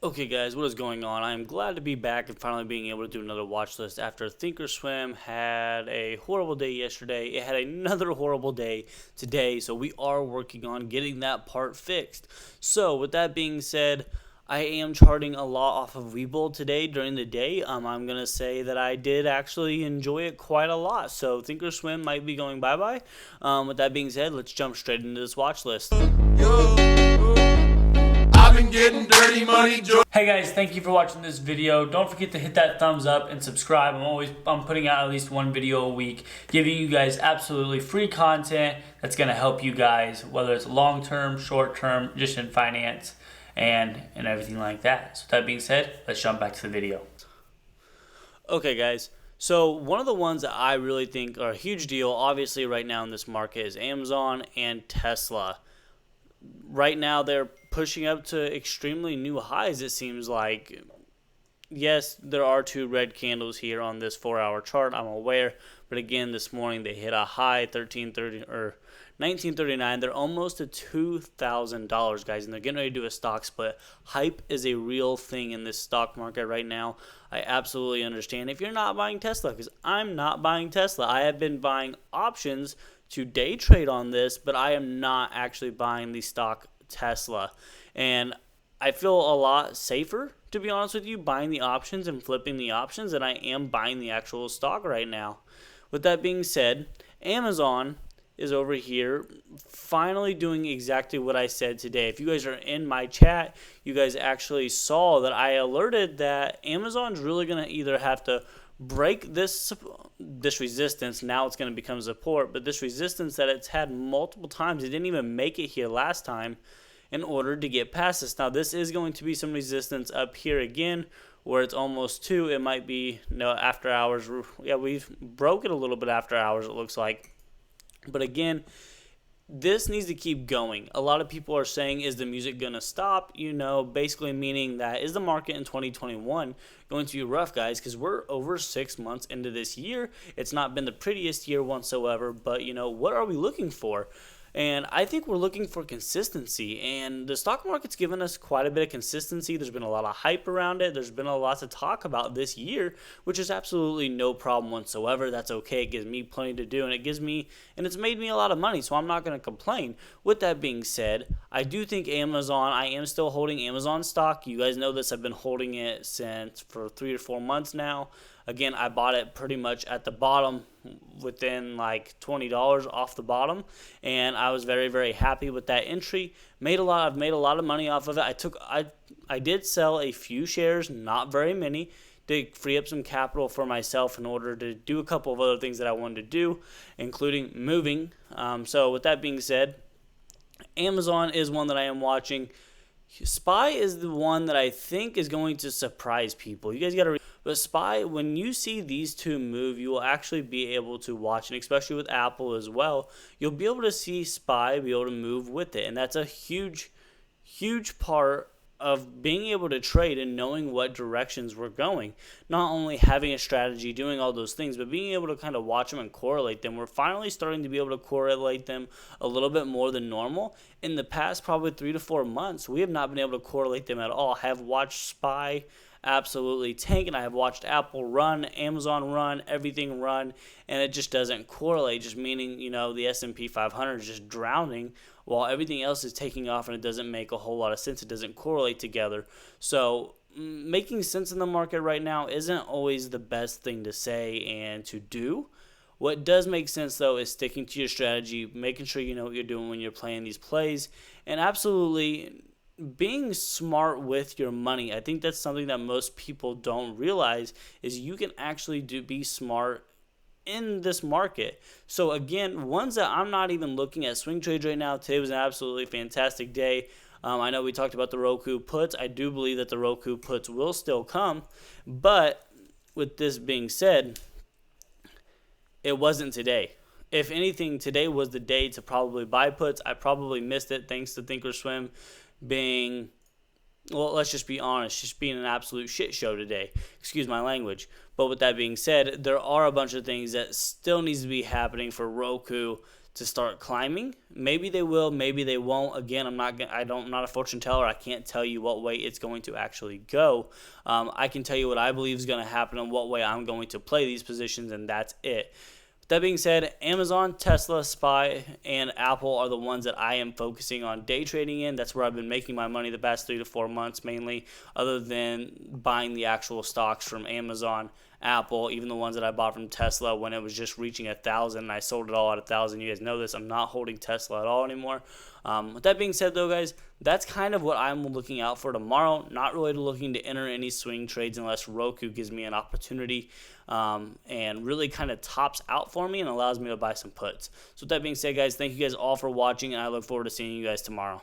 Okay guys, what is going on? I am glad to be back and finally being able to do another watch list after Thinkorswim had a horrible day yesterday. It had another horrible day today, so we are working on getting that part fixed. So with that being said, I am charting a lot off of Webull today during the day. I'm going to say that I did actually enjoy it quite a lot, so Thinkorswim might be going bye-bye. With that being said, let's jump straight into this watch list. Been getting dirty money. Hey guys, thank you for watching this video. Don't forget to hit that thumbs up and subscribe. I'm putting out at least one video a week, giving you guys absolutely free content that's going to help you guys, whether it's long term, short term, just in finance and everything like that. So with that being said, let's jump back to the video. Okay guys, so one of the ones that I really think are a huge deal, obviously right now in this market, is Amazon and Tesla. Right now they're pushing up to extremely new highs, it seems like. Yes, there are two red candles here on this 4-hour chart, I'm aware, but again, this morning they hit a high 1330 or 1939. They're almost to $2,000, guys, and they're getting ready to do a stock split. Hype is a real thing in this stock market right now. I absolutely understand if you're not buying Tesla, because I'm not buying Tesla. I have been buying options to day trade on this, but I am not actually buying the stock Tesla. And I feel a lot safer, to be honest with you, buying the options and flipping the options than I am buying the actual stock right now. With that being said, Amazon is over here finally doing exactly what I said today. If you guys are in my chat, you guys actually saw that I alerted that Amazon's really going to either have to break this resistance. Now it's going to become support, but this resistance that it's had multiple times, it didn't even make it here last time, in order to get past this. Now this is going to be some resistance up here again, where it's almost two. It might be after hours. Yeah, we've broken a little bit after hours, it looks like. But again, this needs to keep going. A lot of people are saying, is the music going to stop? Basically meaning that, is the market in 2021 going to be rough, guys? Because we're over 6 months into this year. It's not been the prettiest year whatsoever, but, what are we looking for? And I think we're looking for consistency, and the stock market's given us quite a bit of consistency. There's been a lot of hype around it. There's been a lot to talk about this year, which is absolutely no problem whatsoever. That's okay. It gives me plenty to do, and it's made me a lot of money, so I'm not going to complain. With that being said, I do think Amazon, I am still holding Amazon stock. You guys know this. I've been holding it for 3 or 4 months now. Again, I bought it pretty much at the bottom, within like $20 off the bottom, and I was very, very happy with that entry. I've made a lot of money off of it. I did sell a few shares, not very many, to free up some capital for myself in order to do a couple of other things that I wanted to do, including moving. So with that being said, Amazon is one that I am watching. SPY is the one that I think is going to surprise people. You guys got to. But SPY, when you see these two move, you will actually be able to watch, and especially with Apple as well, you'll be able to see SPY be able to move with it. And that's a huge, huge part of being able to trade and knowing what directions we're going. Not only having a strategy, doing all those things, but being able to kind of watch them and correlate them. We're finally starting to be able to correlate them a little bit more than normal. In the past probably 3 to 4 months, we have not been able to correlate them at all. I have watched SPY absolutely tank, and I have watched Apple run, Amazon run, everything run, and it just doesn't correlate, just meaning, the S&P 500 is just drowning while everything else is taking off, and it doesn't make a whole lot of sense. It doesn't correlate together. So making sense in the market right now isn't always the best thing to say and to do. What does make sense, though, is sticking to your strategy, making sure you know what you're doing when you're playing these plays, and absolutely being smart with your money. I think that's something that most people don't realize, is you can actually be smart in this market. So again, ones that I'm not even looking at swing trades right now. Today was an absolutely fantastic day. I know we talked about the Roku puts. I do believe that the Roku puts will still come, but with this being said, it wasn't today. If anything, today was the day to probably buy puts. I probably missed it thanks to Thinkorswim being, well, let's just be honest, just being an absolute shit show today. Excuse my language. But with that being said, there are a bunch of things that still needs to be happening for Roku to start climbing. Maybe they will, maybe they won't. Again, I'm not a fortune teller. I can't tell you what way it's going to actually go. I can tell you what I believe is going to happen and what way I'm going to play these positions, and that's it. That being said, Amazon, Tesla, SPY, and Apple are the ones that I am focusing on day trading in. That's where I've been making my money the past 3 to 4 months mainly, other than buying the actual stocks from Amazon, Apple, even the ones that I bought from Tesla when it was just reaching 1,000 and I sold it all at 1,000. You guys know this. I'm not holding Tesla at all anymore. With that being said, though, guys, that's kind of what I'm looking out for tomorrow. Not really looking to enter any swing trades unless Roku gives me an opportunity and really kind of tops out for me and allows me to buy some puts. So with that being said, guys, thank you guys all for watching, and I look forward to seeing you guys tomorrow.